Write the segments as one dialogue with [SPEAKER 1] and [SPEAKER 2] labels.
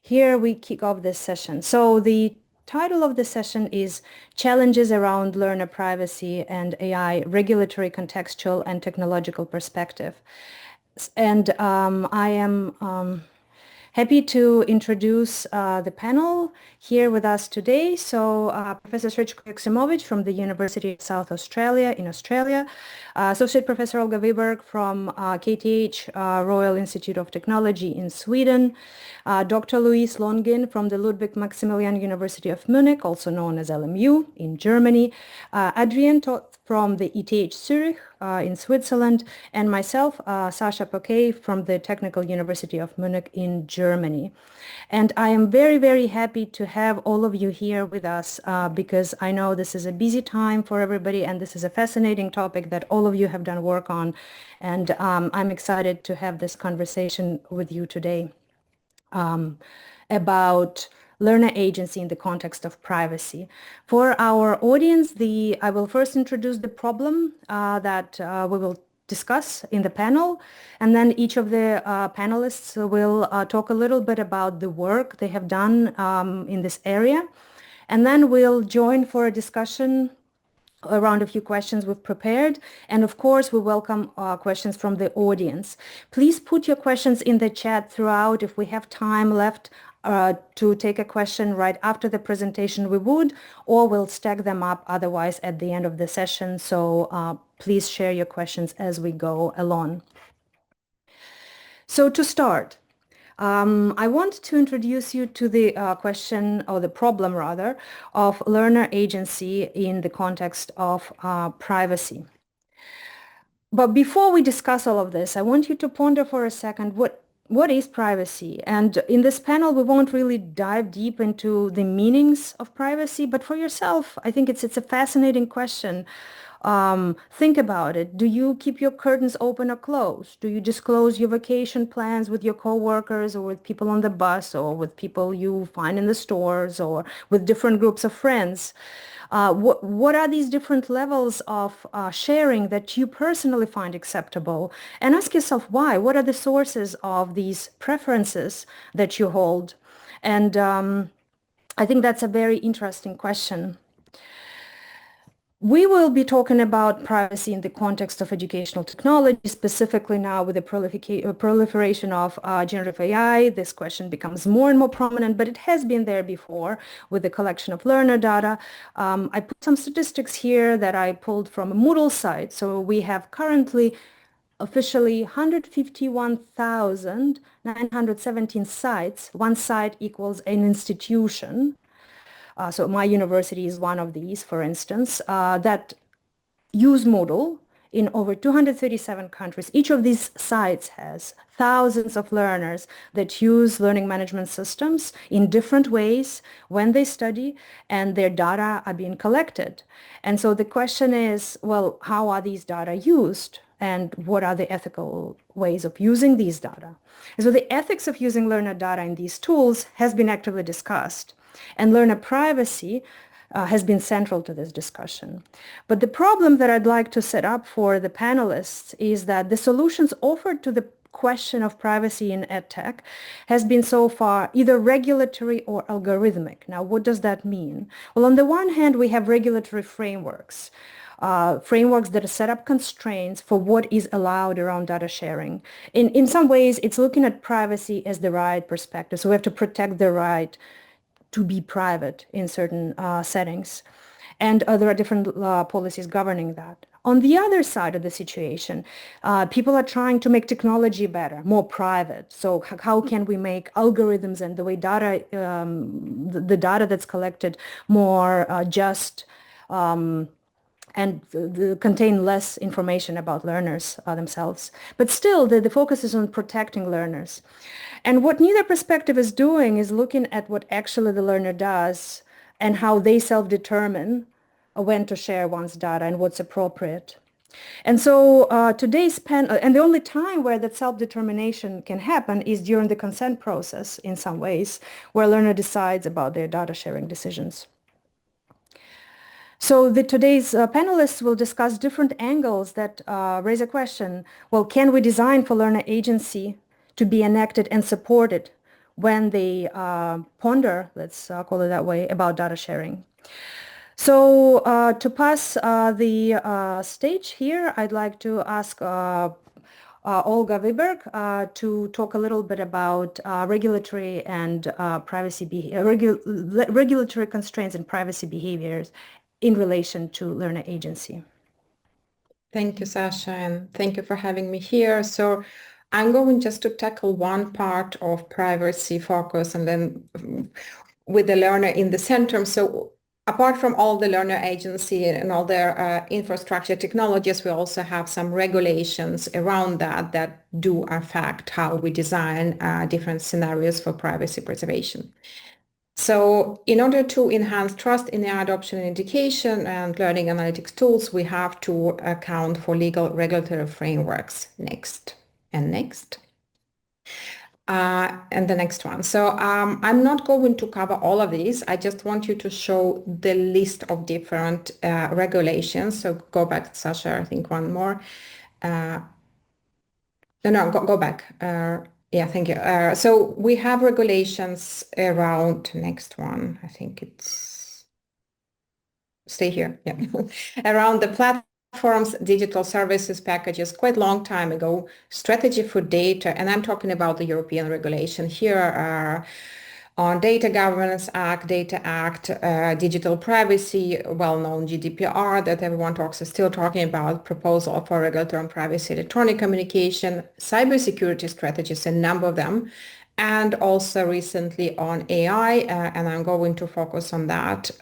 [SPEAKER 1] here we kick off this session. So the title of the session is Challenges Around Learner Privacy and AI, Regulatory, Contextual, and Technological Perspective. And I am happy to introduce the panel here with us today. So Professor Srecko Joksimovic from the University of South Australia in Australia, Associate Professor Olga Vibert from KTH Royal Institute of Technology in Sweden, Dr. Louise Longin from the Ludwig Maximilian University of Munich, also known as LMU in Germany, Adrian from the ETH Zurich in Switzerland, and myself, Sasha Poquet from the Technical University of Munich in Germany. And I am very, very happy to have all of you here with us because I know this is a busy time for everybody and this is a fascinating topic that all of you have done work on. And I'm excited to have this conversation with you today about learner agency in the context of privacy. For our audience, I will first introduce the problem that we will discuss in the panel, and then each of the panelists will talk a little bit about the work they have done in this area, and then we'll join for a discussion around a few questions we've prepared, and of course we welcome questions from the audience. Please put your questions in the chat throughout. If we have time left to take a question right after the presentation, we would, or we'll stack them up otherwise at the end of the session. So please share your questions as we go along. So to start, I want to introduce you to the question, or the problem rather, of learner agency in the context of privacy. But before we discuss all of this, I want you to ponder for a second what is privacy? And in this panel, we won't really dive deep into the meanings of privacy, but for yourself, I think it's a fascinating question. Think about it. Do you keep your curtains open or closed? Do you disclose your vacation plans with your coworkers or with people on the bus or with people you find in the stores or with different groups of friends? What are these different levels of sharing that you personally find acceptable? And ask yourself why. What are the sources of these preferences that you hold? And I think that's a very interesting question. We will be talking about privacy in the context of educational technology, specifically now with the proliferation of generative AI. This question becomes more and more prominent, but it has been there before with the collection of learner data. I put some statistics here that I pulled from a Moodle site. So we have currently officially 151,917 sites. One site equals an institution. So my university is one of these, for instance, that use Moodle in over 237 countries. Each of these sites has thousands of learners that use learning management systems in different ways when they study, and their data are being collected. And so the question is, well, how are these data used? And what are the ethical ways of using these data? And so the ethics of using learner data in these tools has been actively discussed. And learner privacy has been central to this discussion. But the problem that I'd like to set up for the panelists is that the solutions offered to the question of privacy in EdTech has been so far either regulatory or algorithmic. Now, what does that mean? Well, on the one hand, we have regulatory frameworks. Frameworks that set up constraints for what is allowed around data sharing. In some ways, it's looking at privacy as the right perspective. So we have to protect the right to be private in certain settings. And there are different policies governing that. On the other side of the situation, people are trying to make technology better, more private. So how can we make algorithms and the way data, the data that's collected more just and contain less information about learners themselves. But still, the focus is on protecting learners. And what neither perspective is doing is looking at what actually the learner does and how they self-determine when to share one's data and what's appropriate. And so today's panel, and the only time where that self-determination can happen is during the consent process in some ways, where a learner decides about their data sharing decisions. So today's panelists will discuss different angles that raise a question. Well, can we design for learner agency to be enacted and supported when they ponder, let's call it that way, about data sharing. So to pass the stage here, I'd like to ask Olga Vibert to talk a little bit about regulatory and regulatory constraints and privacy behaviors in relation to learner agency.
[SPEAKER 2] Thank you, Sasha, and thank you for having me here. So I'm going just to tackle one part of privacy focus and then with the learner in the center. So apart from all the learner agency and all their infrastructure technologies, we also have some regulations around that do affect how we design different scenarios for privacy preservation. So in order to enhance trust in AI adoption and education and learning analytics tools, we have to account for legal regulatory frameworks. Next and next. And the next one. So I'm not going to cover all of these. I just want you to show the list of different regulations. So go back, Sasha, I think one more. Go back. Yeah, thank you. So we have regulations around, next one, I think it's, stay here, yeah, around the platforms, digital services packages, quite long time ago, strategy for data, and I'm talking about the European regulation here on Data Governance Act, Data Act, Digital Privacy, well-known GDPR that everyone talks is still talking about, proposal for regulatory on privacy, electronic communication, cybersecurity strategies, a number of them, and also recently on AI, and I'm going to focus on that.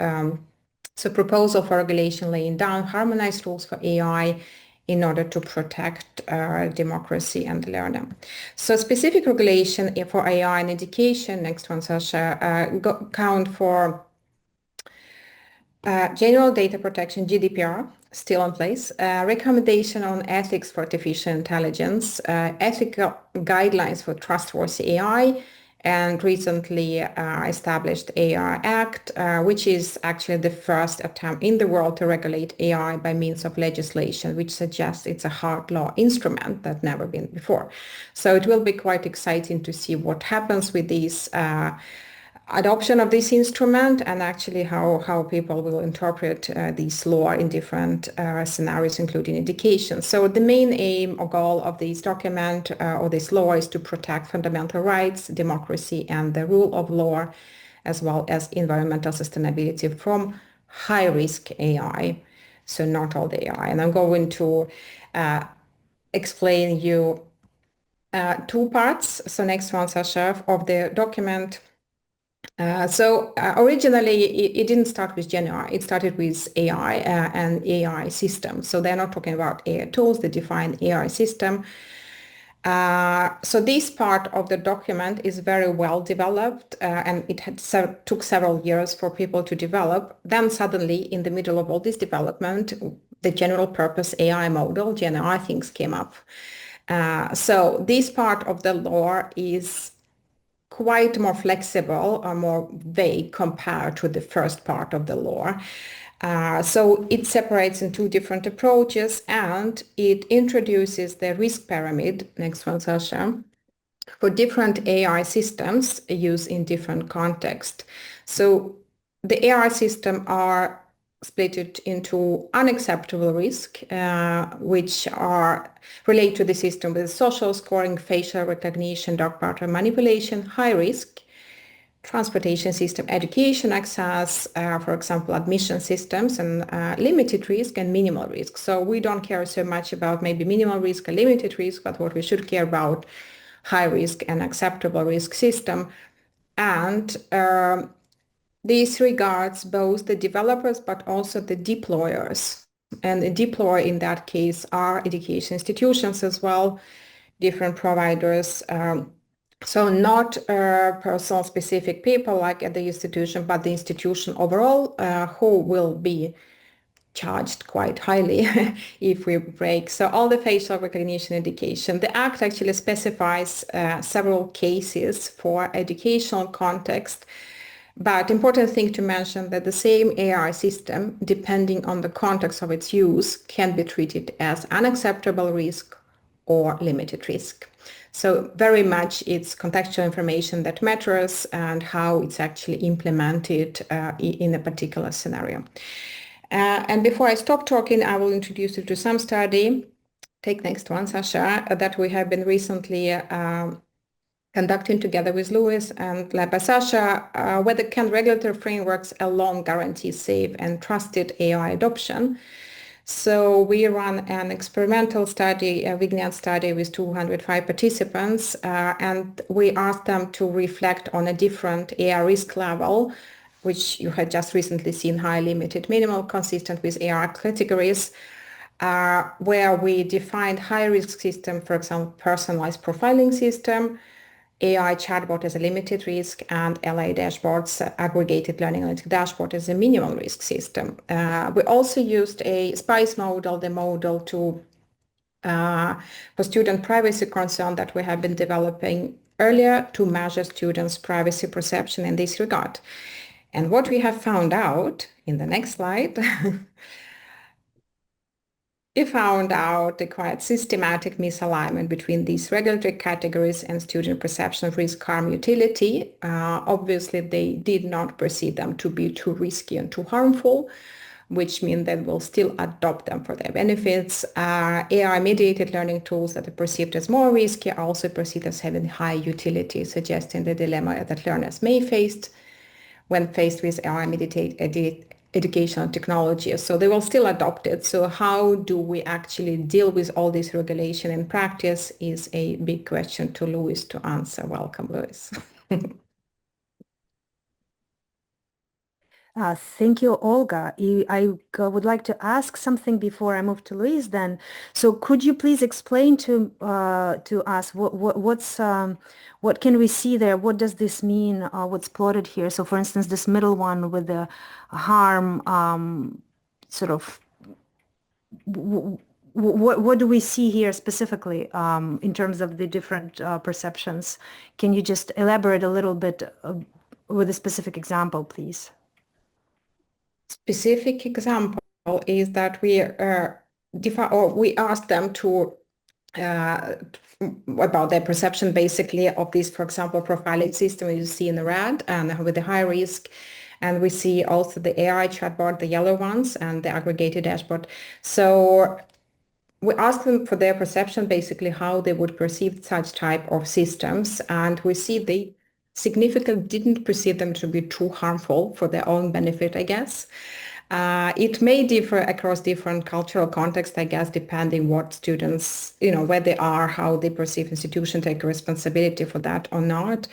[SPEAKER 2] So proposal for regulation laying down harmonized rules for AI in order to protect democracy and learning. So specific regulation for AI and education, next one, Sasha, count for general data protection, GDPR, still in place, recommendation on ethics for artificial intelligence, ethical guidelines for trustworthy AI, and recently established AI Act, which is actually the first attempt in the world to regulate AI by means of legislation, which suggests it's a hard law instrument that never been before. So it will be quite exciting to see what happens with these adoption of this instrument and actually how people will interpret this law in different scenarios, including education. So the main aim or goal of this document or this law is to protect fundamental rights, democracy, and the rule of law, as well as environmental sustainability from high-risk AI. So not all the AI. And I'm going to explain you two parts. So next one, Sasha, of the document. Originally, it didn't start with GenAI. It started with AI and AI systems. So they're not talking about AI tools. They define AI system. So this part of the document is very well developed, and it took several years for people to develop. Then suddenly, in the middle of all this development, the general purpose AI model, GenAI things came up. So this part of the law is quite more flexible or more vague compared to the first part of the law. So it separates in two different approaches, and it introduces the risk pyramid, next one, Sasha, for different AI systems used in different contexts. So the AI system are split into unacceptable risk, which are related to the system with social scoring, facial recognition, dark pattern manipulation, high risk, transportation system, education access, for example, admission systems, and limited risk and minimal risk. So we don't care so much about maybe minimal risk or limited risk, but what we should care about, high risk and acceptable risk system. And this regards both the developers, but also the deployers. And the deployer in that case are education institutions as well, different providers. So not personal specific people like at the institution, but the institution overall who will be charged quite highly if we break. So all the facial recognition education. The Act actually specifies several cases for educational context. But important thing to mention that the same AI system, depending on the context of its use, can be treated as unacceptable risk or limited risk. So very much it's contextual information that matters and how it's actually implemented in a particular scenario. And before I stop talking, I will introduce you to some study. Take next one, Sasha, that we have been recently conducting together with Louis and led by Sasha, whether can regulatory frameworks alone guarantee safe and trusted AI adoption. So we run an experimental study, a Vignan study with 205 participants, and we asked them to reflect on a different AI risk level, which you had just recently seen, high, limited, minimal, consistent with AI categories, where we defined high-risk system, for example, personalized profiling system, AI chatbot as a limited risk, and LA dashboards, aggregated learning analytic dashboard as a minimal risk system. We also used a SPICE model, the model for student privacy concern that we have been developing earlier to measure students' privacy perception in this regard. And what we have found out in the next slide, we found out a quite systematic misalignment between these regulatory categories and student perception of risk, harm, utility. Obviously, they did not perceive them to be too risky and too harmful, which means that we'll still adopt them for their benefits. AI-mediated learning tools that are perceived as more risky are also perceived as having high utility, suggesting the dilemma that learners may face when faced with AI-mediated educational technology. So they will still adopt it. So how do we actually deal with all this regulation in practice is a big question to Louis to answer. Welcome, Louis.
[SPEAKER 1] Thank you, Olga. I would like to ask something before I move to Louise then. So could you please explain to us what can we see there? What does this mean? What's plotted here? So for instance, this middle one with the harm sort of what do we see here specifically in terms of the different perceptions? Can you just elaborate a little bit with a specific example, please?
[SPEAKER 2] Specific example is that we asked them to about their perception basically of this, for example, profiling system you see in the red and with the high risk. And we see also the AI chatbot, the yellow ones, and the aggregated dashboard. So we asked them for their perception, basically how they would perceive such type of systems. And we see they significantly didn't perceive them to be too harmful for their own benefit, I guess. It may differ across different cultural contexts, I guess, depending what students, where they are, how they perceive institution, take responsibility for that or not.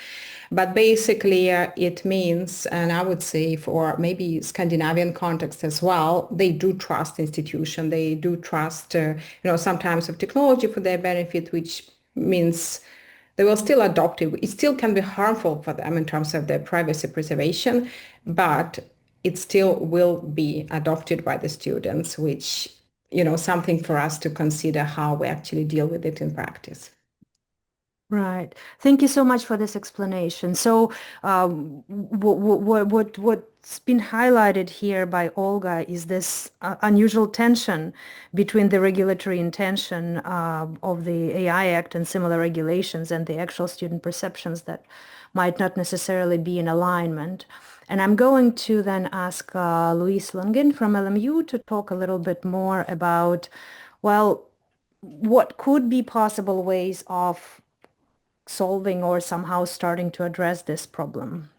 [SPEAKER 2] But basically, it means, and I would say for maybe Scandinavian context as well, they do trust institution. They do trust, sometimes of technology for their benefit, which means they will still adopt it. It still can be harmful for them in terms of their privacy preservation, but it still will be adopted by the students, which, something for us to consider how we actually deal with it in practice.
[SPEAKER 1] Right. Thank you so much for this explanation. So what's been highlighted here by Olga is this unusual tension between the regulatory intention of the AI Act and similar regulations and the actual student perceptions that might not necessarily be in alignment. And I'm going to then ask Louise Longin from LMU to talk a little bit more about, well, what could be possible ways of solving or somehow starting to address this problem.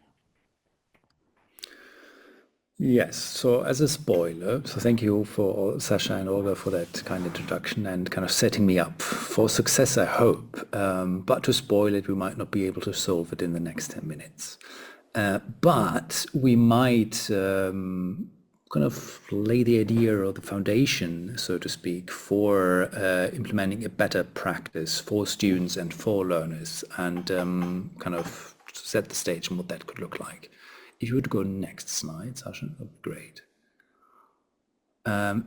[SPEAKER 3] Yes, so as a spoiler, so thank you for Sasha and Olga for that kind introduction and kind of setting me up for success, I hope. But to spoil it, we might not be able to solve it in the next 10 minutes. But we might kind of lay the idea or the foundation, so to speak, for implementing a better practice for students and for learners, and kind of set the stage on what that could look like. If you would go next slide, Sasha, that would be great.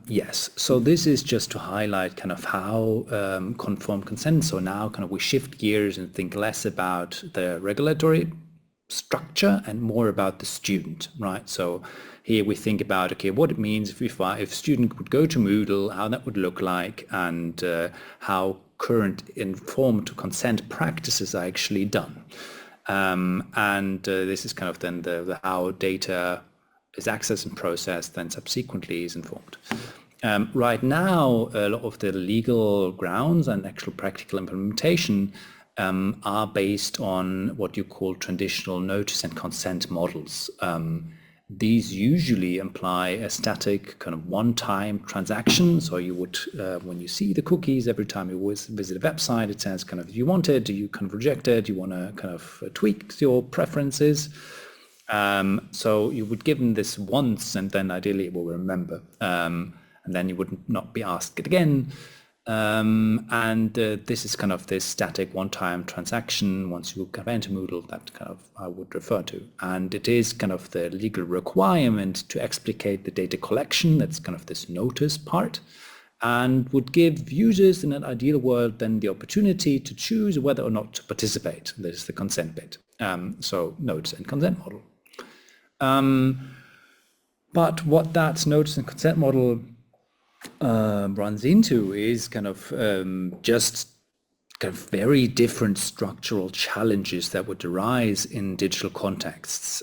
[SPEAKER 3] Yes, so this is just to highlight kind of how conformed consent, so now kind of we shift gears and think less about the regulatory structure and more about the student, right? So here we think about, okay, what it means if student would go to Moodle, how that would look like, and how current informed consent practices are actually done. This is kind of then the how data is accessed and processed, then subsequently is informed. Right now, a lot of the legal grounds and actual practical implementation are based on what you call traditional notice and consent models. These usually imply a static kind of one-time transaction. So you would, when you see the cookies, every time you visit a website, it says kind of, you want it, do you kind of reject it, you want to kind of tweak your preferences. So you would give them this once, and then ideally it will remember. And then you would not be asked it again. This is kind of this static one-time transaction. Once you kind of enter Moodle, that kind of I would refer to. And it is kind of the legal requirement to explicate the data collection. That's kind of this notice part, and would give users in an ideal world then the opportunity to choose whether or not to participate. This is the consent bit. So notice and consent model. But what that notice and consent model runs into is kind of just kind of very different structural challenges that would arise in digital contexts.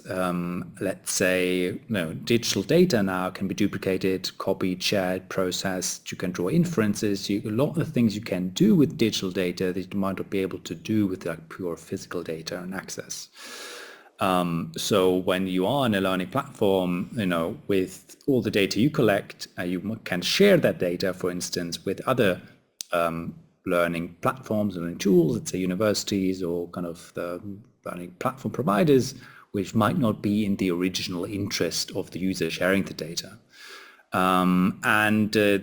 [SPEAKER 3] Let's say, digital data now can be duplicated, copied, shared, processed. You can draw inferences. A lot of things you can do with digital data that you might not be able to do with like pure physical data and access. So when you are on a learning platform, with all the data you collect, you can share that data, for instance, with other learning platforms and tools, let's say universities or kind of the learning platform providers, which might not be in the original interest of the user sharing the data.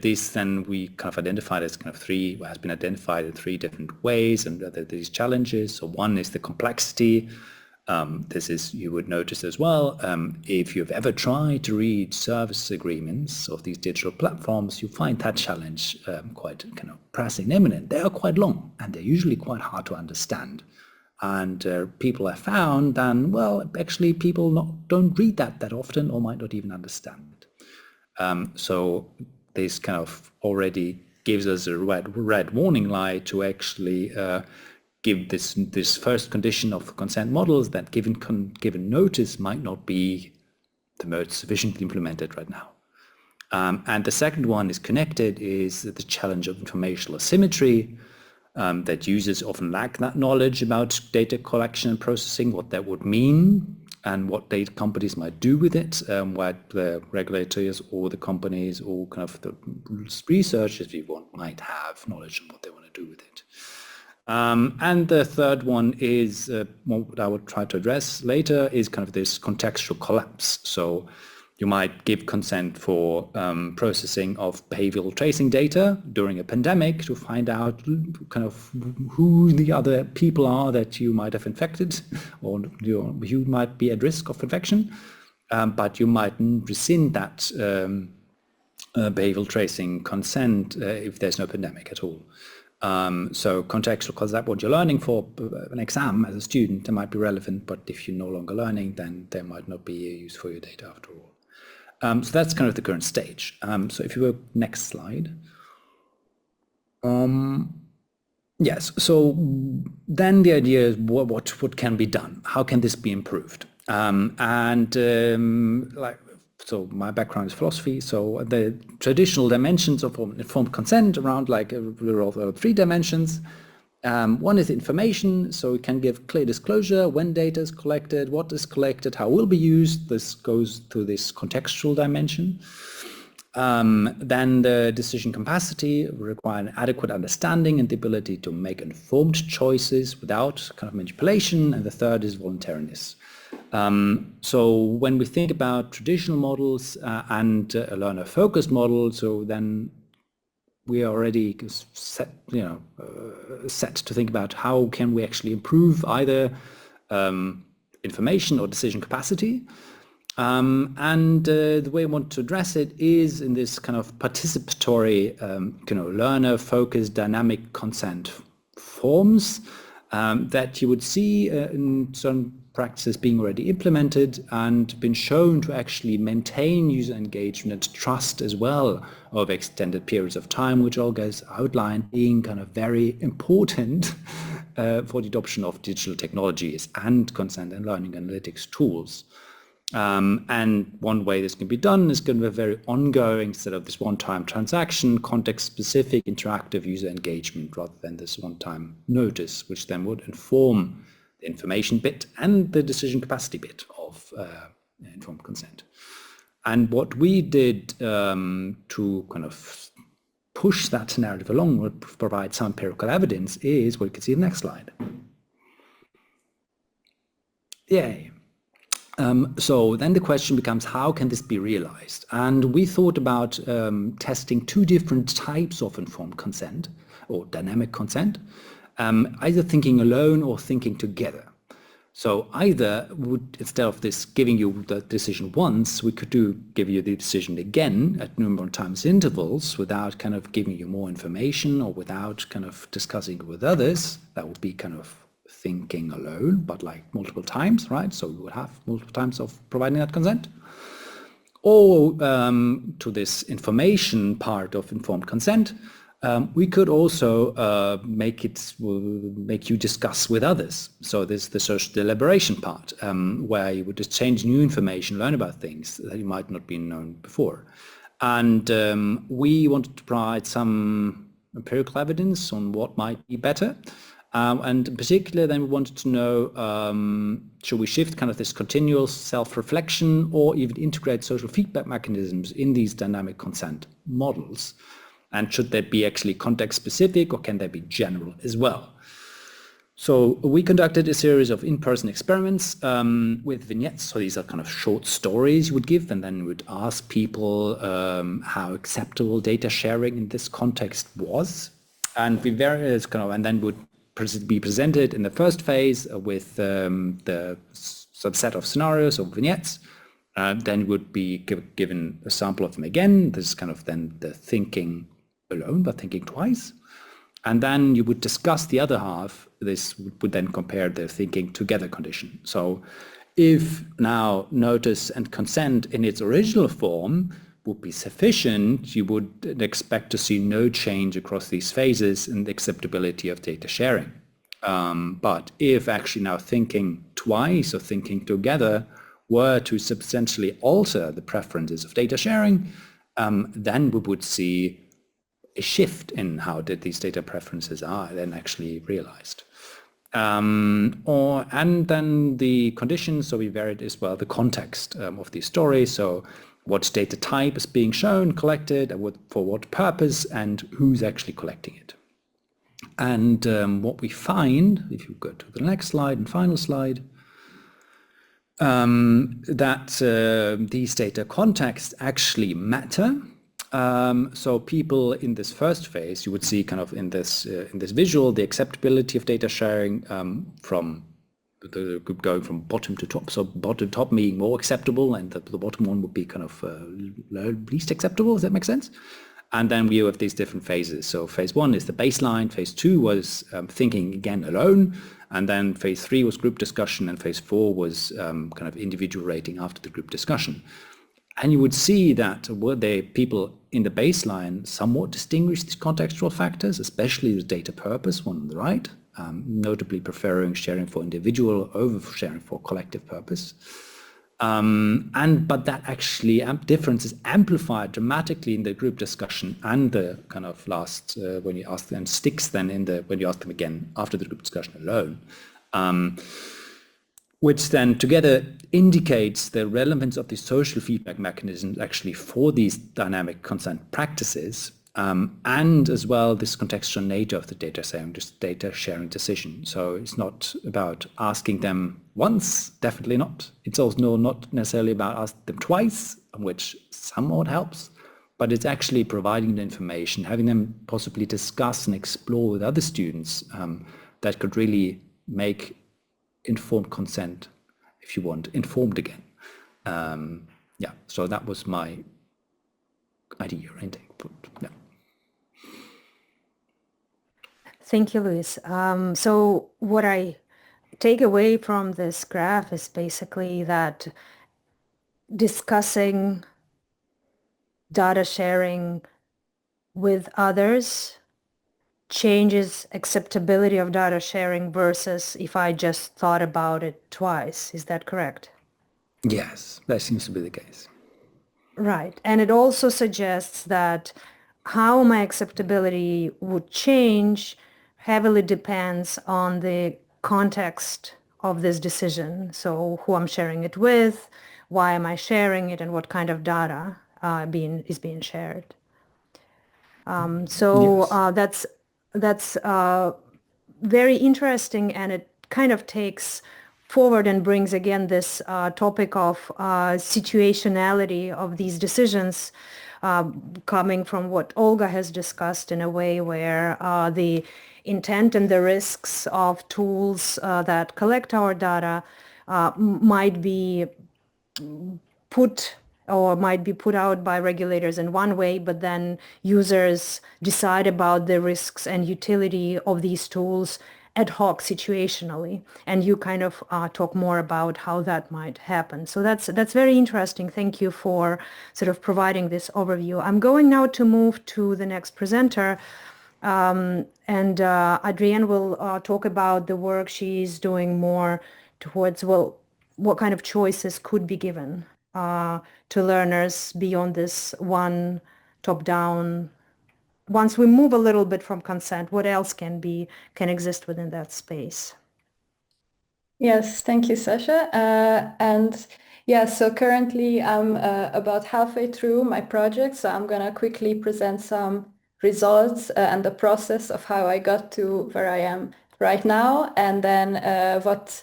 [SPEAKER 3] This then we kind of identified as kind of has been identified in three different ways, and these challenges. So one is the complexity. This is, you would notice as well, if you've ever tried to read service agreements of these digital platforms, you find that challenge quite kind of pressing and imminent. They are quite long and they're usually quite hard to understand. And people have found then, well, actually people don't read that often or might not even understand it. So this kind of already gives us a red warning light to actually give this first condition of consent models that given notice might not be the most sufficiently implemented right now. And the second one is connected, is the challenge of informational asymmetry, that users often lack that knowledge about data collection and processing, what that would mean, and what data companies might do with it, what the regulators or the companies or kind of the researchers, if you want, might have knowledge of what they want to do with it. And the third one is what I would try to address later, is kind of this contextual collapse. So you might give consent for processing of behavioral tracing data during a pandemic to find out kind of who the other people are that you might have infected or you might be at risk of infection, but you might rescind that behavioral tracing consent if there's no pandemic at all. So contextual, because that's what you're learning for an exam as a student, it might be relevant, but if you're no longer learning, then there might not be a use for your data after all. So that's kind of the current stage. So if you go next slide. Yes, so then the idea is what can be done? How can this be improved? So my background is philosophy, so the traditional dimensions of informed consent around three dimensions. One is information, so we can give clear disclosure when data is collected, what is collected, how it will be used. This goes to this contextual dimension. Then the decision capacity require an adequate understanding and the ability to make informed choices without kind of manipulation. And the third is voluntariness. So when we think about traditional models and a learner-focused model, so then we are already set to think about how can we actually improve either information or decision capacity. The way I want to address it is in this kind of participatory, learner-focused dynamic consent forms that you would see in certain practices being already implemented and been shown to actually maintain user engagement and trust as well over extended periods of time, which Olga has outlined being kind of very important for the adoption of digital technologies and consent and learning analytics tools. And one way this can be done is going to be a very ongoing, instead of this one-time transaction, context-specific interactive user engagement rather than this one-time notice, which then would inform the information bit and the decision capacity bit of informed consent. And what we did to kind of push that narrative along, would provide some empirical evidence, is what you can see in the next slide. Yay. So then the question becomes, how can this be realized? And we thought about testing two different types of informed consent or dynamic consent, either thinking alone or thinking together. So either instead of this giving you the decision once, we could give you the decision again at numerous times intervals without kind of giving you more information or without kind of discussing it with others. That would be kind of thinking alone, but like multiple times, right? So we would have multiple times of providing that consent. Or to this information part of informed consent, we could also make you discuss with others. So there's the social deliberation part, where you would exchange new information, learn about things that you might not be known before. And we wanted to provide some empirical evidence on what might be better. And in particular, then we wanted to know, should we shift kind of this continual self-reflection or even integrate social feedback mechanisms in these dynamic consent models? And should they be actually context-specific or can they be general as well? So we conducted a series of in-person experiments with vignettes. So these are kind of short stories you would give, and then we would ask people how acceptable data sharing in this context was. And and then would be presented in the first phase with the subset of scenarios or vignettes. Then would be given a sample of them again. This is kind of then the thinking alone, but thinking twice. And then you would discuss the other half. This would then compare the thinking together condition. So if now notice and consent in its original form would be sufficient, you would expect to see no change across these phases in the acceptability of data sharing. But if actually now thinking twice or thinking together were to substantially alter the preferences of data sharing, then we would see a shift in how these data preferences are then actually realized. And then the conditions, so we varied as well the context of these stories. So what data type is being shown, collected, and for what purpose, and who's actually collecting it. And what we find, if you go to the next slide and final slide, that these data contexts actually matter. So people in this first phase, you would see kind of in this visual, the acceptability of data sharing from the group going from bottom to top. So bottom top being more acceptable, and the bottom one would be kind of least acceptable. Does that make sense? And then we have these different phases. So phase one is the baseline. Phase two was thinking again alone. And then phase three was group discussion. And phase four was kind of individual rating after the group discussion. And you would see that people in the baseline somewhat distinguish these contextual factors, especially the data purpose, one on the right, notably preferring sharing for individual over sharing for collective purpose. But that actually difference is amplified dramatically in the group discussion and the kind of last, when you ask them, sticks then when you ask them again after the group discussion alone. Which then together indicates the relevance of the social feedback mechanisms actually for these dynamic consent practices, and as well this contextual nature of the data sharing decision. So it's not about asking them once, definitely not. It's also not necessarily about asking them twice, which somewhat helps, but it's actually providing the information, having them possibly discuss and explore with other students that could really make informed consent, if you want, informed again. So that was my idea, I think. Yeah.
[SPEAKER 1] Thank you, Luis. So what I take away from this graph is basically that discussing data sharing with others changes acceptability of data sharing versus if I just thought about it twice. Is that correct?
[SPEAKER 3] Yes, that seems to be the case.
[SPEAKER 1] Right. And it also suggests that how my acceptability would change heavily depends on the context of this decision. So who I'm sharing it with, why am I sharing it, and what kind of data is being shared. That's very interesting, and it kind of takes forward and brings again this topic of situationality of these decisions, coming from what Olga has discussed in a way where the intent and the risks of tools that collect our data might be put out by regulators in one way, but then users decide about the risks and utility of these tools ad hoc situationally. And you kind of talk more about how that might happen. So that's very interesting. Thank you for sort of providing this overview. I'm going now to move to the next presenter. And Adrienne will talk about the work she's doing more towards, well, what kind of choices could be given to learners beyond this one top-down. Once we move a little bit from consent, what else can exist within that space?
[SPEAKER 4] Yes, thank you, Sasha. And yeah, so currently I'm about halfway through my project, so I'm gonna quickly present some results and the process of how I got to where I am right now, and then what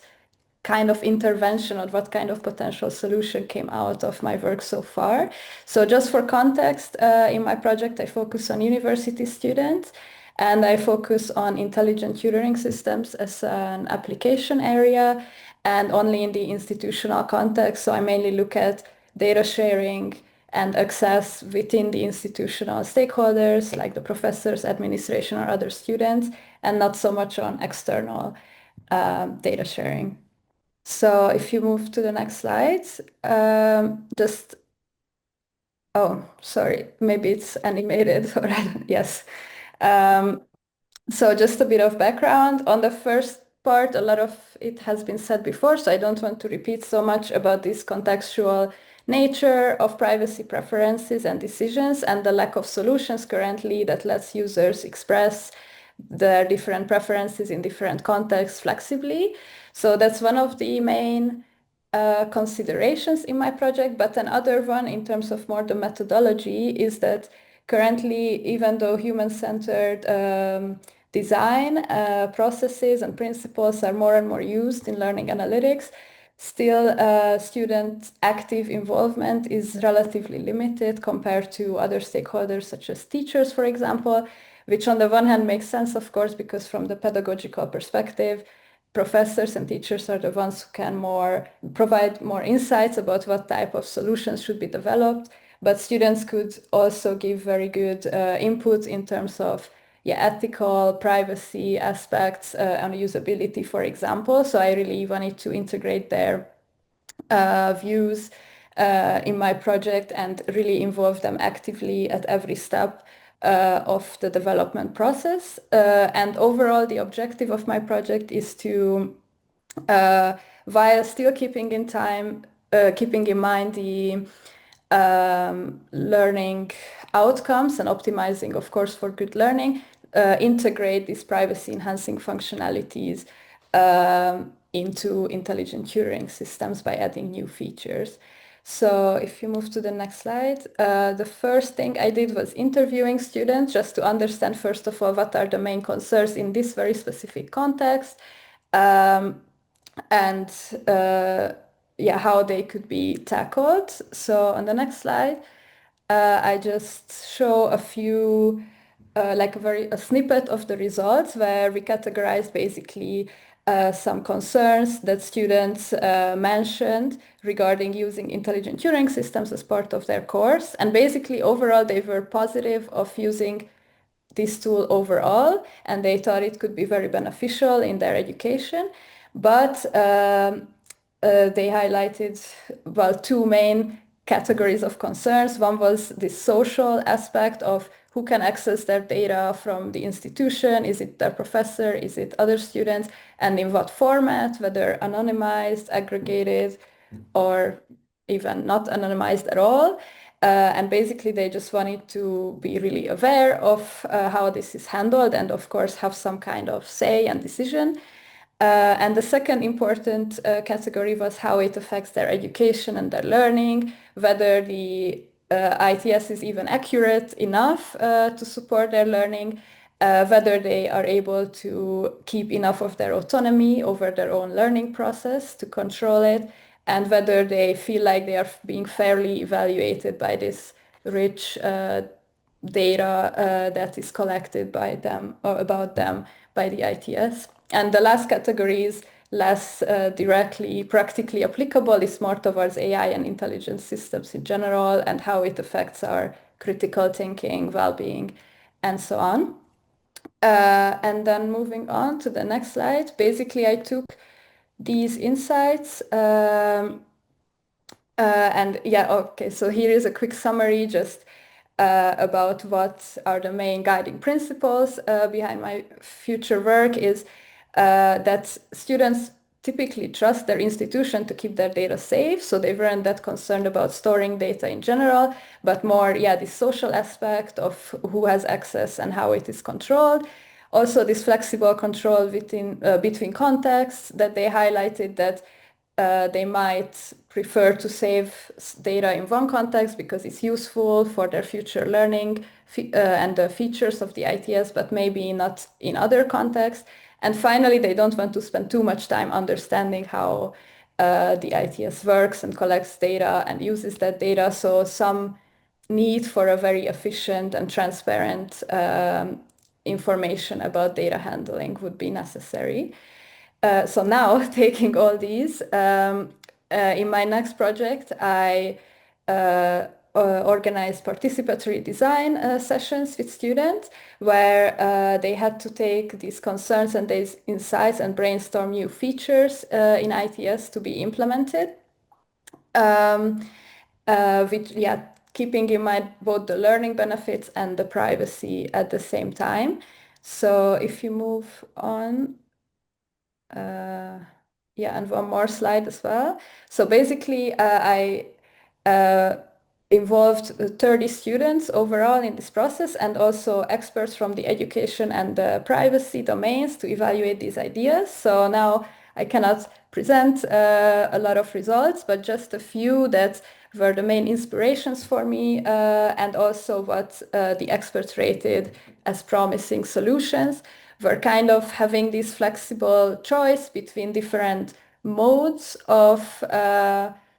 [SPEAKER 4] kind of intervention or what kind of potential solution came out of my work so far. So just for context, in my project, I focus on university students, and I focus on intelligent tutoring systems as an application area and only in the institutional context. So I mainly look at data sharing and access within the institutional stakeholders like the professors, administration, or other students, and not so much on external data sharing. So if you move to the next slide, oh, sorry, maybe it's animated, or yes. So just a bit of background on the first part. A lot of it has been said before, so I don't want to repeat so much about this contextual nature of privacy preferences and decisions and the lack of solutions currently that lets users express their different preferences in different contexts flexibly. So that's one of the main considerations in my project. But another one in terms of more the methodology is that currently, even though human-centered design processes and principles are more and more used in learning analytics, still student active involvement is relatively limited compared to other stakeholders such as teachers, for example, which on the one hand makes sense, of course, because from the pedagogical perspective, professors and teachers are the ones who can provide more insights about what type of solutions should be developed. But students could also give very good input in terms of ethical, privacy aspects and usability, for example. So I really wanted to integrate their views in my project and really involve them actively at every step of the development process. And overall, the objective of my project is to, while still keeping in mind the learning outcomes and optimizing, of course, for good learning, integrate these privacy enhancing functionalities into intelligent tutoring systems by adding new features. So if you move to the next slide, the first thing I did was interviewing students just to understand, first of all, what are the main concerns in this very specific context, and how they could be tackled. So on the next slide, I just show a few, a snippet of the results where we categorize basically some concerns that students mentioned regarding using intelligent tutoring systems as part of their course. And basically, overall, they were positive of using this tool overall, and they thought it could be very beneficial in their education. but they highlighted, well, two main categories of concerns. One was the social aspect of who can access their data from the institution. Is it their professor? Is it other students? And in what format, whether anonymized, aggregated, or even not anonymized at all. And basically they just wanted to be really aware of how this is handled and of course have some kind of say and decision. And the second important category was how it affects their education and their learning, whether the ITS is even accurate enough to support their learning, whether they are able to keep enough of their autonomy over their own learning process to control it, and whether they feel like they are being fairly evaluated by this rich data that is collected by them or about them by the ITS. And the last category is less directly practically applicable, is more towards AI and intelligence systems in general and how it affects our critical thinking, well-being, and so on. And then moving on to the next slide, basically I took these insights and yeah, okay, so here is a quick summary just about what are the main guiding principles behind my future work is that students typically trust their institution to keep their data safe, so they weren't that concerned about storing data in general, but more, yeah, the social aspect of who has access and how it is controlled. Also, this flexible control between contexts that they highlighted, that they might prefer to save data in one context because it's useful for their future learning and the features of the ITS, but maybe not in other contexts. And finally, they don't want to spend too much time understanding how the ITS works and collects data and uses that data. So some need for a very efficient and transparent information about data handling would be necessary. So now, taking all these, in my next project, I organized participatory design sessions with students where they had to take these concerns and these insights and brainstorm new features in ITS to be implemented, with, yeah, keeping in mind both the learning benefits and the privacy at the same time. So if you move on, yeah, and one more slide as well. So basically, I involved 30 students overall in this process and also experts from the education and the privacy domains to evaluate these ideas. So now I cannot present a lot of results, but just a few that were the main inspirations for me and also what the experts rated as promising solutions. Were kind of having this flexible choice between different modes of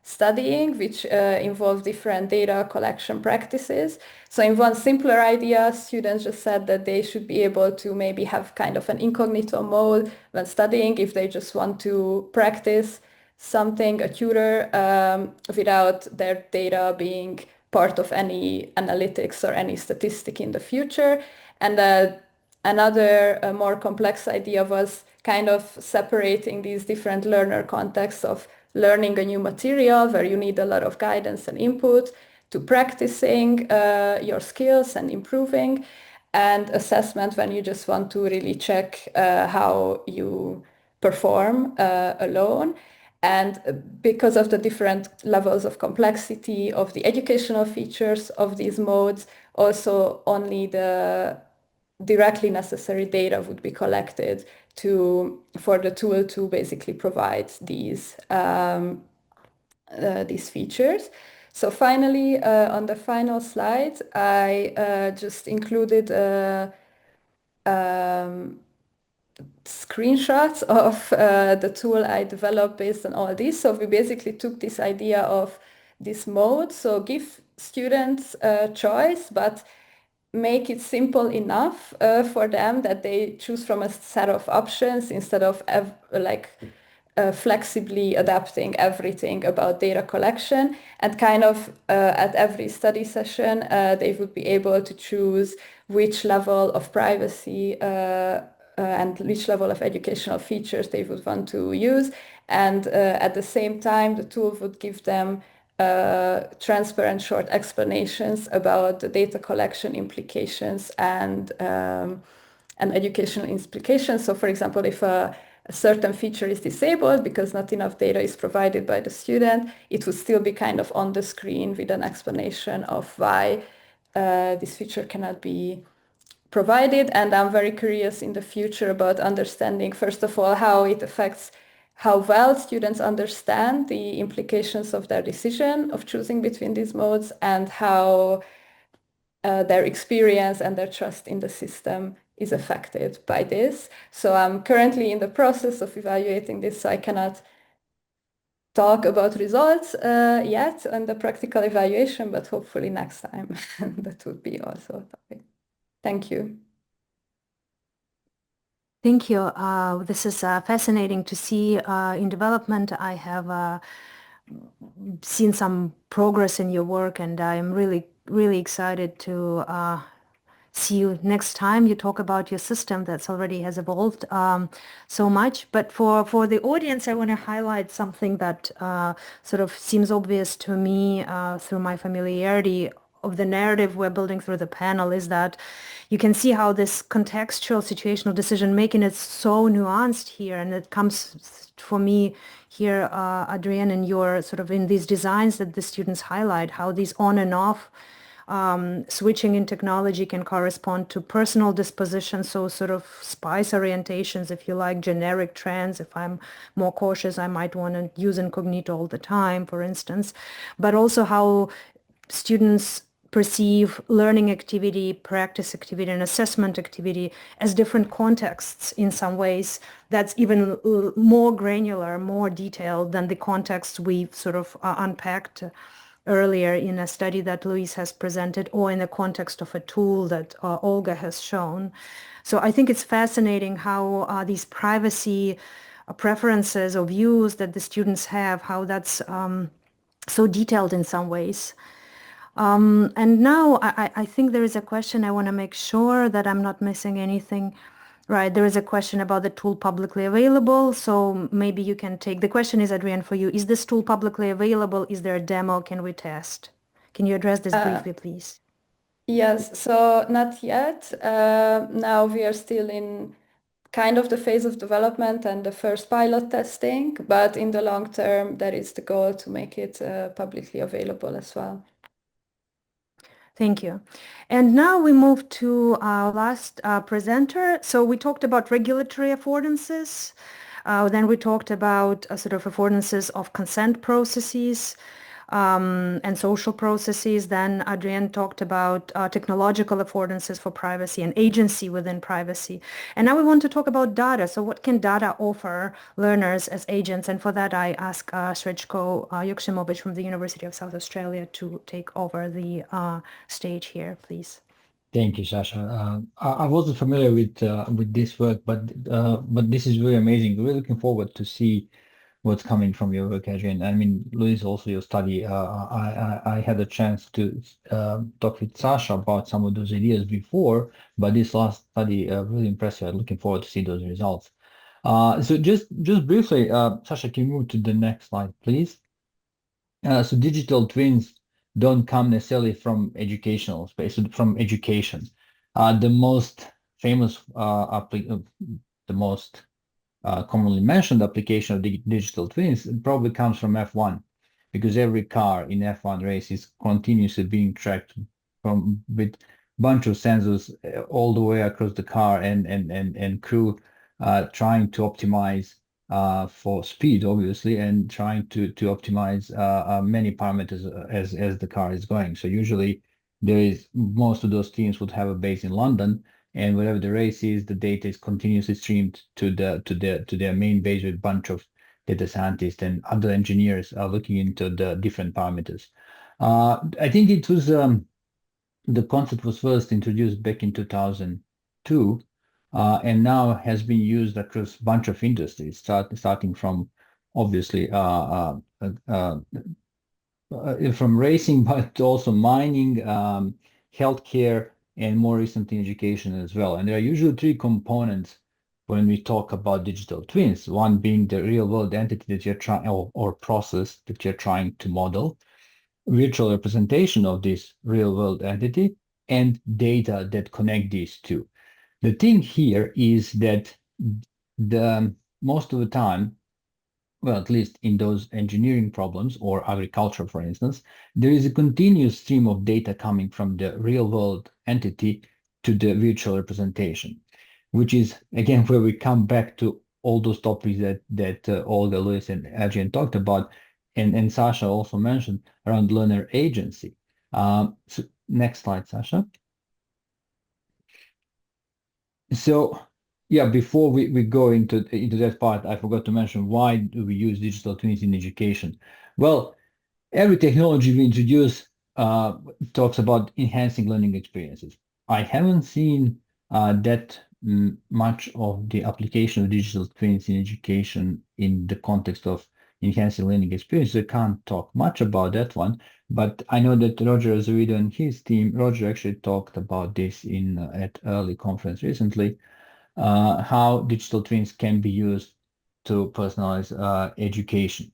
[SPEAKER 4] studying, which involve different data collection practices. So in one simpler idea, students just said that they should be able to maybe have kind of an incognito mode when studying if they just want to practice something, a tutor, without their data being part of any analytics or any statistic in the future. And another more complex idea was kind of separating these different learner contexts of learning a new material where you need a lot of guidance and input to practicing your skills and improving, and assessment when you just want to really check how you perform alone. And because of the different levels of complexity of the educational features of these modes, also only the directly necessary data would be collected for the tool to basically provide these features. So finally, on the final slide, I just included screenshots of the tool I developed based on all this. So we basically took this idea of this mode, so give students a choice, but make it simple enough for them that they choose from a set of options instead of flexibly adapting everything about data collection. And kind of at every study session, they would be able to choose which level of privacy and which level of educational features they would want to use. And at the same time, the tool would give them transparent short explanations about the data collection implications and educational implications. So for example, if a certain feature is disabled because not enough data is provided by the student, it would still be kind of on the screen with an explanation of why this feature cannot be provided. And I'm very curious in the future about understanding, first of all, how it affects how well students understand the implications of their decision of choosing between these modes, and how their experience and their trust in the system is affected by this. So I'm currently in the process of evaluating this, so I cannot talk about results yet on the practical evaluation, but hopefully next time that would be also a topic. Thank you.
[SPEAKER 1] Thank you. This is fascinating to see in development. I have seen some progress in your work, and I'm really excited to see you next time you talk about your system that's already has evolved so much. But for the audience, I want to highlight something that sort of seems obvious to me through my familiarity of the narrative we're building through the panel, is that you can see how this contextual situational decision making is so nuanced here, and it comes for me here, Adrienne, in your sort of in these designs that the students highlight, how these on and off switching in technology can correspond to personal disposition, so sort of spice orientations, if you like, generic trends. If I'm more cautious, I might want to use incognito all the time, for instance, but also how students perceive learning activity, practice activity, and assessment activity as different contexts in some ways that's even more granular, more detailed than the context we've sort of unpacked earlier in a study that Luis has presented, or in the context of a tool that Olga has shown. So I think it's fascinating how these privacy preferences or views that the students have, how that's so detailed in some ways. And now I think there is a question. I want to make sure that I'm not missing anything. Right, there is a question about the tool publicly available, so maybe you can take, the question is, Adrienne, for you, is this tool publicly available? Is there a demo? Can we test? Can you address this briefly, please?
[SPEAKER 4] Yes, so not yet. Now we are still in kind of the phase of development and the first pilot testing, but in the long term, that is the goal, to make it publicly available as well.
[SPEAKER 1] Thank you. And now we move to our last presenter. So we talked about regulatory affordances. Then we talked about sort of affordances of consent processes and social processes. Then Adrienne talked about technological affordances for privacy and agency within privacy. And now we want to talk about data. So what can data offer learners as agents? And for that, I ask Srecko Joksimovic from the University of South Australia to take over the stage here, please.
[SPEAKER 5] Thank you, Sasha. I wasn't familiar with this work, but this is very amazing. We're looking forward to see what's coming from your work, Adrienne. I mean, Luis, also your study. I had a chance to talk with Sasha about some of those ideas before, but this last study really impressive. I'm looking forward to see those results. So just briefly, Sasha, can you move to the next slide, please? So digital twins don't come necessarily from educational space, from education. The most famous, the most commonly mentioned application of the digital twins probably comes from F1, because every car in F1 race is continuously being tracked with bunch of sensors all the way across the car, and crew trying to optimize for speed, obviously, and trying to optimize many parameters as the car is going. So usually most of those teams would have a base in London, and wherever the race is, the data is continuously streamed to their main base with a bunch of data scientists and other engineers looking into the different parameters. I think it was the concept was first introduced back in 2002, and now has been used across a bunch of industries, starting from obviously from racing, but also mining, healthcare, and more recently education as well. And there are usually three components when we talk about digital twins, one being the real world entity that you're trying or process that you're trying to model, virtual representation of this real world entity, and data that connect these two. The thing here is that most of the time, well, at least in those engineering problems or agriculture, for instance, there is a continuous stream of data coming from the real world entity to the virtual representation, which is, again, where we come back to all those topics that Olga, Luis, and Adrian talked about, and Sasha also mentioned around learner agency. So next slide, Sasha. So yeah, before we go into that part, I forgot to mention, why do we use digital twins in education? Well, every technology we introduce talks about enhancing learning experiences. I haven't seen that much of the application of digital twins in education in the context of enhancing learning experiences. I can't talk much about that one, but I know that Roger Azevedo and his team, Roger actually talked about this at early conference recently, how digital twins can be used to personalize education.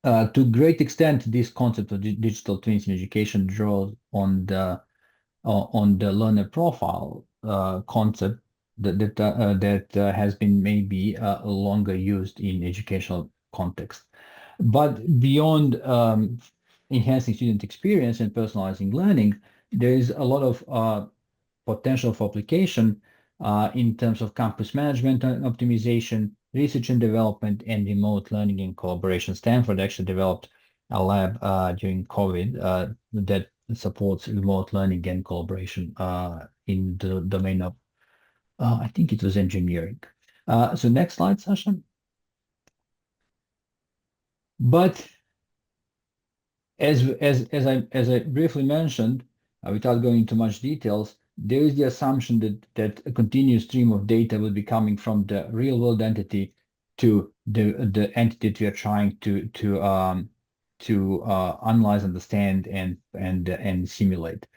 [SPEAKER 5] To great extent, this concept of digital twins in education draws on the learner profile concept that has been maybe longer used in educational context. But beyond enhancing student experience and personalizing learning, there is a lot of potential for application in terms of campus management and optimization, research and development, and remote learning and collaboration. Stanford actually developed a lab during COVID that supports remote learning and collaboration in the domain of, I think it was engineering. So next slide, Sasha. But as I briefly mentioned, without going into much details, there is the assumption that a continuous stream of data will be coming from the real world entity to the entity that we are trying to analyze, understand, and simulate.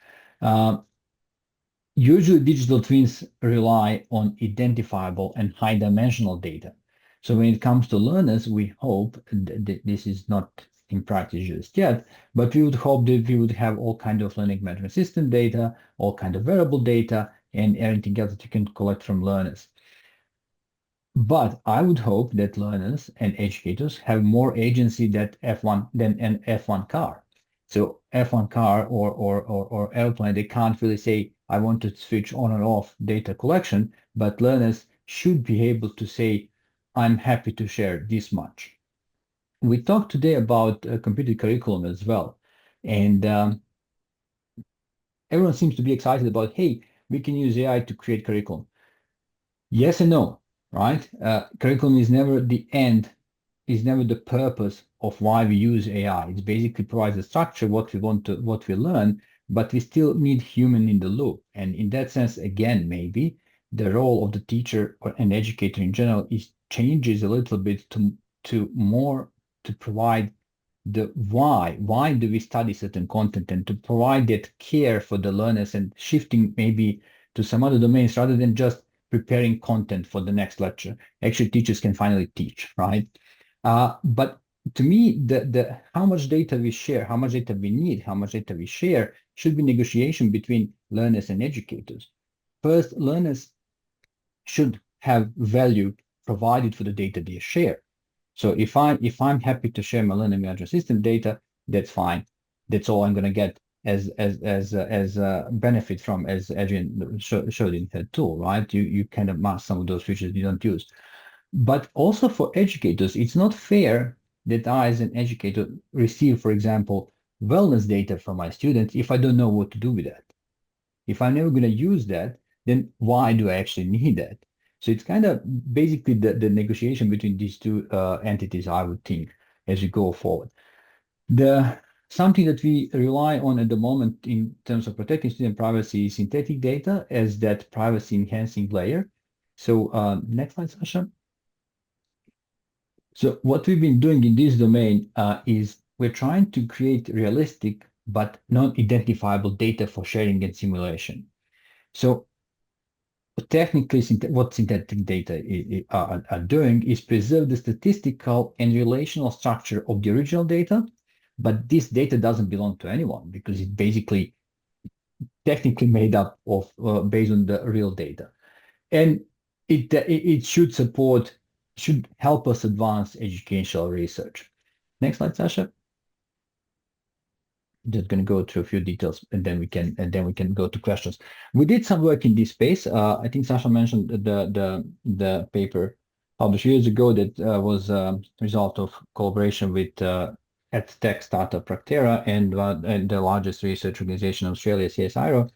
[SPEAKER 5] Usually, digital twins rely on identifiable and high-dimensional data. So when it comes to learners, we hope that this is not in practice just yet, but we would hope that we would have all kind of learning management system data, all kind of variable data, and everything else that you can collect from learners. But I would hope that learners and educators have more agency than an F1 car. So F1 car or airplane, they can't really say, I want to switch on and off data collection, but learners should be able to say, I'm happy to share this much. We talked today about computer curriculum as well. And everyone seems to be excited about, hey, we can use AI to create curriculum. Yes and no, right? Curriculum is never the end, is never the purpose of why we use AI. It basically provides a structure, what we learn, but we still need human in the loop. And in that sense, again, maybe the role of the teacher or an educator in general changes a little bit to more to provide the why do we study certain content, and to provide that care for the learners and shifting maybe to some other domains rather than just preparing content for the next lecture. Actually, teachers can finally teach, right? But to me, the how much data we share, how much data we need, how much data we share should be negotiation between learners and educators. First, learners should have value provided for the data they share. So if I'm happy to share my learning management system data, that's fine. That's all I'm going to get as benefit from, as Adrian showed in that tool, right? You kind of mask some of those features you don't use. But also for educators, it's not fair that I, as an educator, receive, for example, wellness data from my students if I don't know what to do with that. If I'm never going to use that, then why do I actually need that? So it's kind of basically the negotiation between these two entities, I would think, as we go forward. Something that we rely on at the moment in terms of protecting student privacy is synthetic data as that privacy enhancing layer. So next slide, Sasha. So what we've been doing in this domain is we're trying to create realistic but non-identifiable data for sharing and simulation. So technically, what synthetic data are doing is preserve the statistical and relational structure of the original data, but this data doesn't belong to anyone because it's basically technically made up of based on the real data, and it should help us advance educational research. Next slide, Sasha. Just going to go through a few details, and then we can go to questions. We did some work in this space. I think Sasha mentioned the paper published years ago that was a result of collaboration with EdTech startup Proctera and the largest research organization in Australia, CSIRO,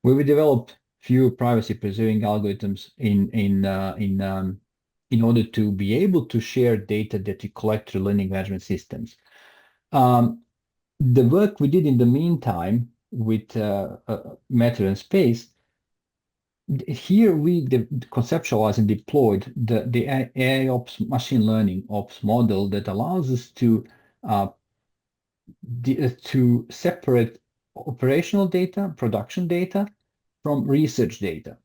[SPEAKER 5] where we developed few privacy-preserving algorithms in order to be able to share data that we collect through learning management systems. The work we did in the meantime with matter and space, here we conceptualized and deployed the AI ops machine learning ops model that allows us to separate operational data, production data from research data.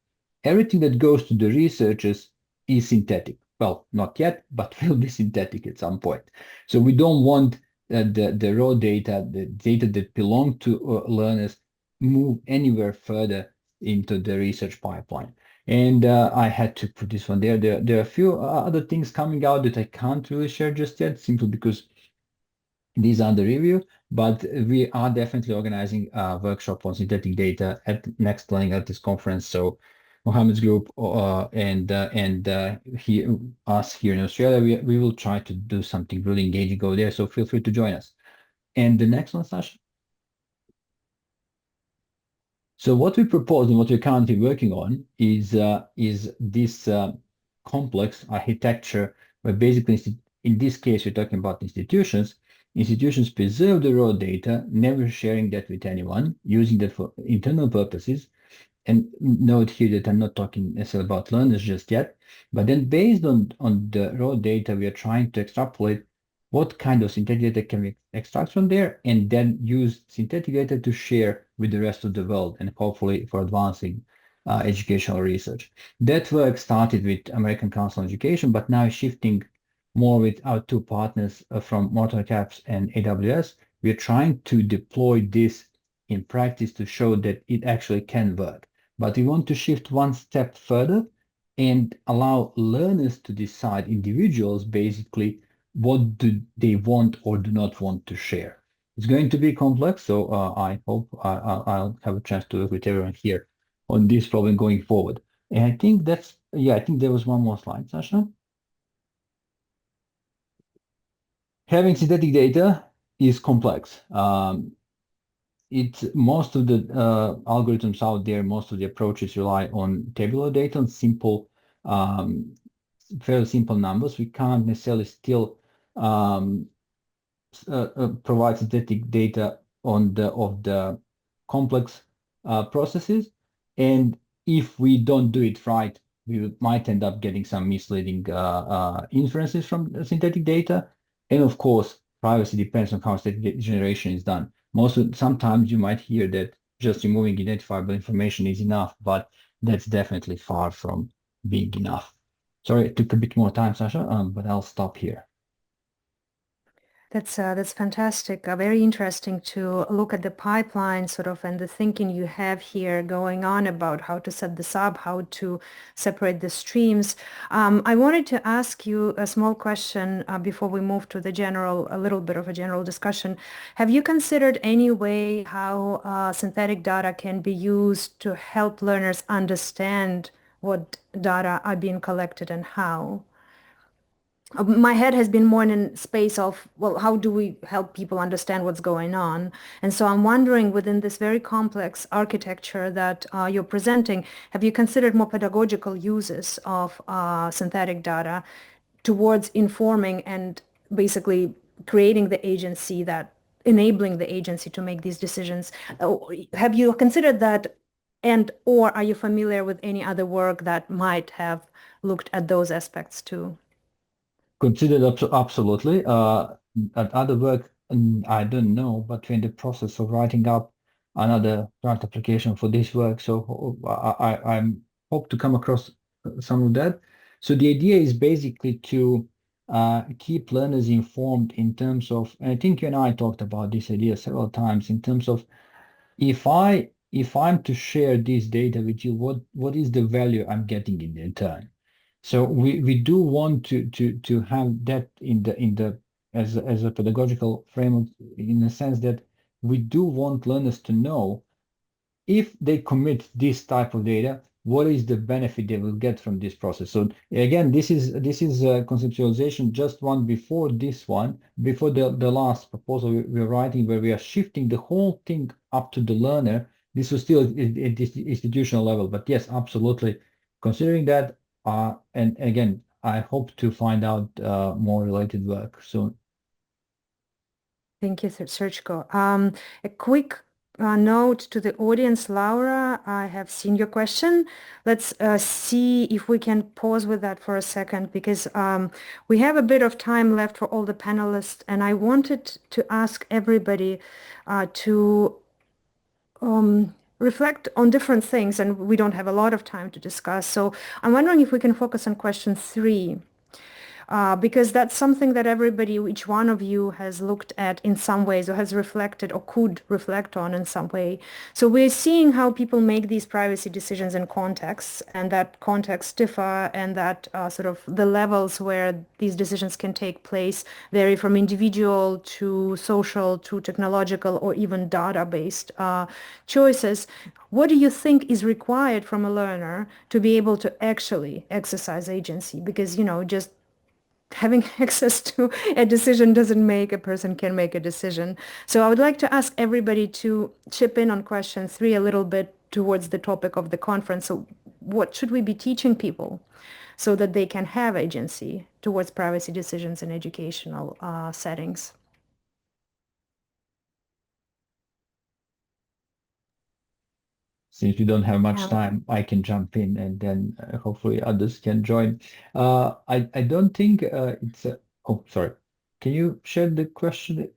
[SPEAKER 5] Everything that goes to the researchers is synthetic. Well, not yet, but will be synthetic at some point. So we don't want the raw data, the data that belong to learners, move anywhere further into the research pipeline. And I had to put this one there. There are a few other things coming out that I can't really share just yet, simply because these are the review, but we are definitely organizing a workshop on synthetic data at next Learning Artists Conference. So Mohammed's group and us here in Australia, we will try to do something really engaging over there. So feel free to join us. And the next one, Sasha. So what we propose and what we're currently working on is this complex architecture, where basically, in this case, we're talking about institutions. Institutions preserve the raw data, never sharing that with anyone, using that for internal purposes. And note here that I'm not talking necessarily about learners just yet, but then based on the raw data, we are trying to extrapolate what kind of synthetic data can we extract from there, and then use synthetic data to share with the rest of the world, and hopefully for advancing educational research. That work started with American Council on Education, but now is shifting more with our two partners from Moderator and AWS. We're trying to deploy this in practice to show that it actually can work. But we want to shift one step further and allow learners to decide, individuals basically, what do they want or do not want to share. It's going to be complex, so I hope I'll have a chance to work with everyone here on this problem going forward. And I think that's, yeah, I think there was one more slide, Sasha. Having synthetic data is complex. Most of the algorithms out there, most of the approaches rely on tabular data and simple, fairly simple numbers. We can't necessarily still provide synthetic data of the complex processes. And if we don't do it right, we might end up getting some misleading inferences from synthetic data. And of course, privacy depends on how synthetic generation is done. Sometimes you might hear that just removing identifiable information is enough, but that's definitely far from being enough. Sorry, it took a bit more time, Sasha, but I'll stop here.
[SPEAKER 1] That's fantastic. Very interesting to look at the pipeline sort of and the thinking you have here going on about how to set this up, how to separate the streams. I wanted to ask you a small question before we move to a little bit of a general discussion. Have you considered any way how synthetic data can be used to help learners understand what data are being collected and how? My head has been more in a space of, well, how do we help people understand what's going on? And so I'm wondering, within this very complex architecture that you're presenting, have you considered more pedagogical uses of synthetic data towards informing and basically creating the agency enabling the agency to make these decisions? Have you considered that, or are you familiar with any other work that might have looked at those aspects too?
[SPEAKER 5] Considered absolutely. At other work, I don't know, but we're in the process of writing up another grant application for this work. So I'm hope to come across some of that. So the idea is basically to keep learners informed in terms of, and I think you and I talked about this idea several times, in terms of if I'm to share this data with you, what is the value I'm getting in return? So we do want to have that in the as a pedagogical framework, in the sense that we do want learners to know if they commit this type of data, what is the benefit they will get from this process? So again, this is conceptualization, just one before this one, before the last proposal we're writing, where we are shifting the whole thing up to the learner. This was still at this institutional level, but yes, absolutely. Considering that, and again, I hope to find out more related work soon.
[SPEAKER 1] Thank you, Srecko. A quick note to the audience, Laura, I have seen your question. Let's see if we can pause with that for a second, because we have a bit of time left for all the panelists, and I wanted to ask everybody to reflect on different things, and we don't have a lot of time to discuss. So I'm wondering if we can focus on question 3. Because that's something that everybody, each one of you has looked at in some ways, or has reflected or could reflect on in some way. So we're seeing how people make these privacy decisions in contexts, and that contexts differ, and that sort of the levels where these decisions can take place vary from individual to social to technological or even data-based choices. What do you think is required from a learner to be able to actually exercise agency? Because, just having access to a decision doesn't make a person can make a decision. So I would like to ask everybody to chip in on question 3 a little bit towards the topic of the conference. So what should we be teaching people so that they can have agency towards privacy decisions in educational settings?
[SPEAKER 5] Since we don't have much time, I can jump in, and then hopefully others can join. I don't think it's oh, sorry. Can you share the question?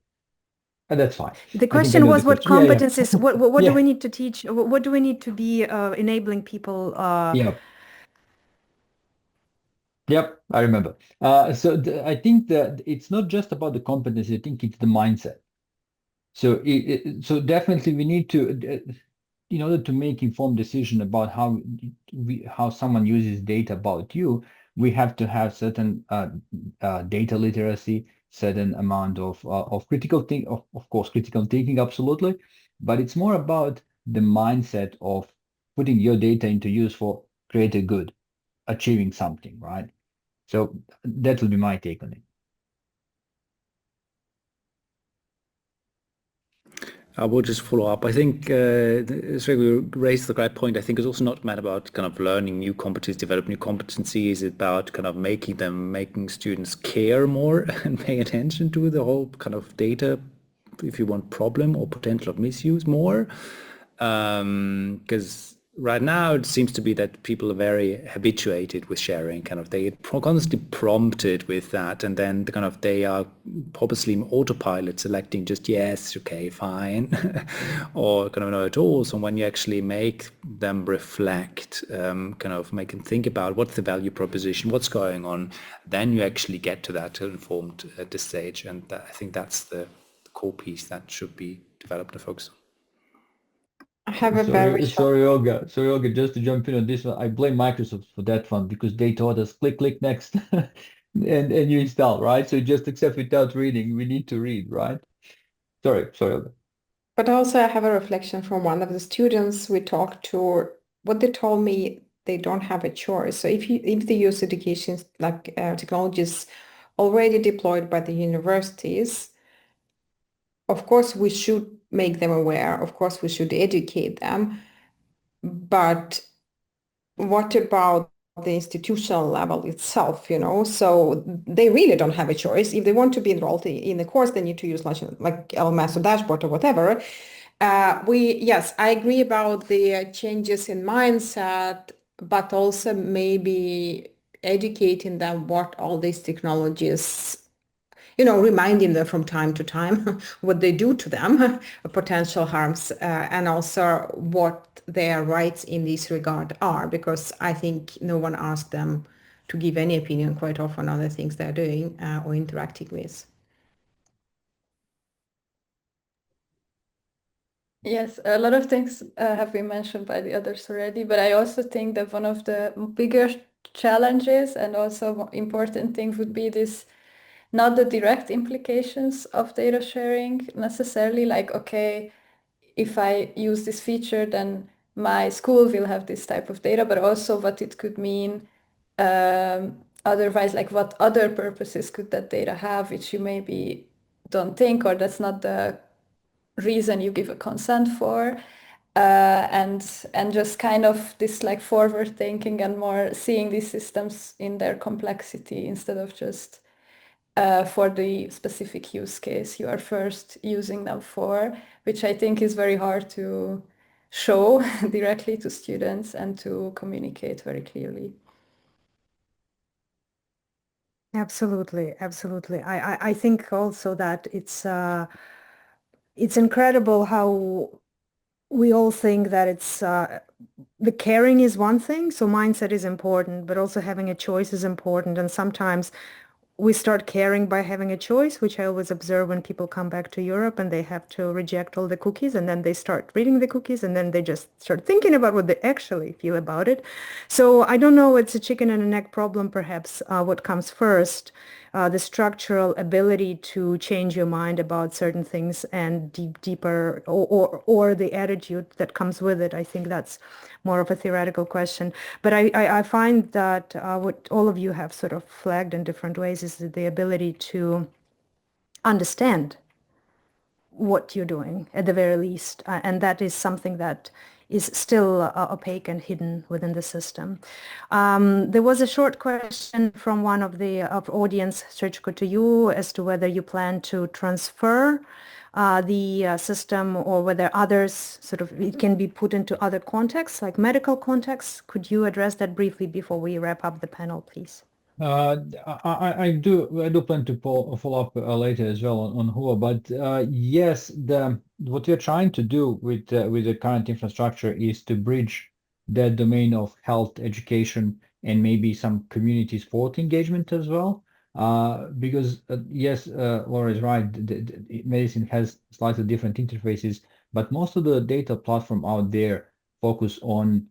[SPEAKER 5] That's fine.
[SPEAKER 1] The question was what competencies, what
[SPEAKER 5] Yeah.
[SPEAKER 1] do we need to teach? What do we need to be enabling people?
[SPEAKER 5] Yep, I remember. So I think that it's not just about the competency. I think it's the mindset. So so definitely we need to, in order to make informed decision about how someone uses data about you, we have to have certain data literacy, certain amount of critical think, of course, critical thinking, absolutely. But it's more about the mindset of putting your data into use for greater good, achieving something, right? So that will be my take on it.
[SPEAKER 3] I will just follow up. I think Srecko raised the great point. I think it's also not matter about kind of learning new competencies, develop new competencies. It's about kind of making students care more and pay attention to the whole kind of data, if you want, problem or potential of misuse more. Because right now it seems to be that people are very habituated with sharing, kind of they get constantly prompted with that, and then they are obviously autopilot selecting just yes, okay, fine, or kind of not at all. So when you actually make them reflect, make them think about what's the value proposition, what's going on, then you actually get to that informed at this stage, and I think that's the core piece that should be developed and focused on.
[SPEAKER 2] I have a very
[SPEAKER 5] sorry, Olga, just to jump in on this one. I blame Microsoft for that one, because they taught us click next and you install, right? So you just accept without reading. We need to read, right? Sorry, Olga.
[SPEAKER 2] But also I have a reflection from one of the students we talked to. What they told me, they don't have a choice. So if they use education like technologies already deployed by the universities, of course we should make them aware. Of course we should educate them. But what about the institutional level itself, So they really don't have a choice. If they want to be enrolled in the course, they need to use like LMS or dashboard or whatever. Yes, I agree about the changes in mindset, but also maybe educating them what all these technologies reminding them from time to time what they do to them, potential harms, and also what their rights in this regard are, because I think no one asked them to give any opinion quite often on the things they're doing or interacting with.
[SPEAKER 4] Yes, a lot of things have been mentioned by the others already, but I also think that one of the bigger challenges and also important thing would be this, not the direct implications of data sharing necessarily, like, okay, if I use this feature, then my school will have this type of data, but also what it could mean otherwise, like what other purposes could that data have, which you maybe don't think, or that's not the reason you give a consent for, and just kind of this like forward thinking and more seeing these systems in their complexity instead of just for the specific use case you are first using them for, which I think is very hard to show directly to students and to communicate very clearly.
[SPEAKER 1] Absolutely, absolutely. I think also that it's incredible how we all think that it's the caring is one thing, so mindset is important, but also having a choice is important. And sometimes we start caring by having a choice, which I always observe when people come back to Europe and they have to reject all the cookies, and then they start reading the cookies, and then they just start thinking about what they actually feel about it. So I don't know, it's a chicken and an egg problem, perhaps, what comes first, the structural ability to change your mind about certain things and deeper, or the attitude that comes with it. I think that's more of a theoretical question. But I find that what all of you have sort of flagged in different ways is the ability to understand what you're doing at the very least. And that is something that is still opaque and hidden within the system. There was a short question from one of the audience, Srecko, to you as to whether you plan to transfer the system, or whether others sort of, it can be put into other contexts, like medical contexts. Could you address that briefly before we wrap up the panel, please?
[SPEAKER 5] I do plan to follow up later as well on Hua, but yes, what we're trying to do with the current infrastructure is to bridge that domain of health, education, and maybe some community sport engagement as well. Because yes, Laura is right. Medicine has slightly different interfaces, but most of the data platform out there focus on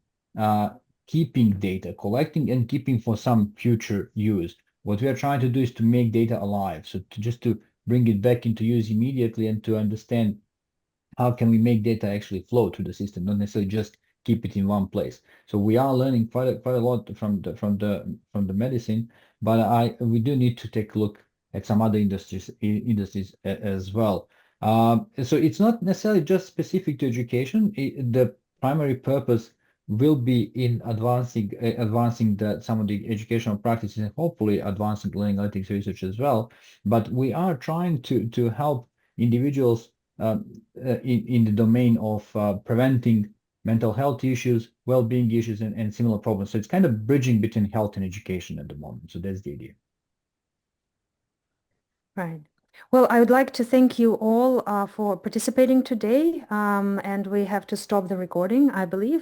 [SPEAKER 5] keeping data, collecting and keeping for some future use. What we are trying to do is to make data alive. So just to bring it back into use immediately and to understand how can we make data actually flow through the system, not necessarily just keep it in one place. So we are learning quite a lot from the medicine, but we do need to take a look at some other industries as well. So it's not necessarily just specific to education. The primary purpose will be in advancing some of the educational practices and hopefully advancing learning analytics research as well. But we are trying to help individuals in the domain of preventing mental health issues, well-being issues, and similar problems. So it's kind of bridging between health and education at the moment. So that's the idea.
[SPEAKER 1] Right. Well, I would like to thank you all for participating today, and we have to stop the recording, I believe.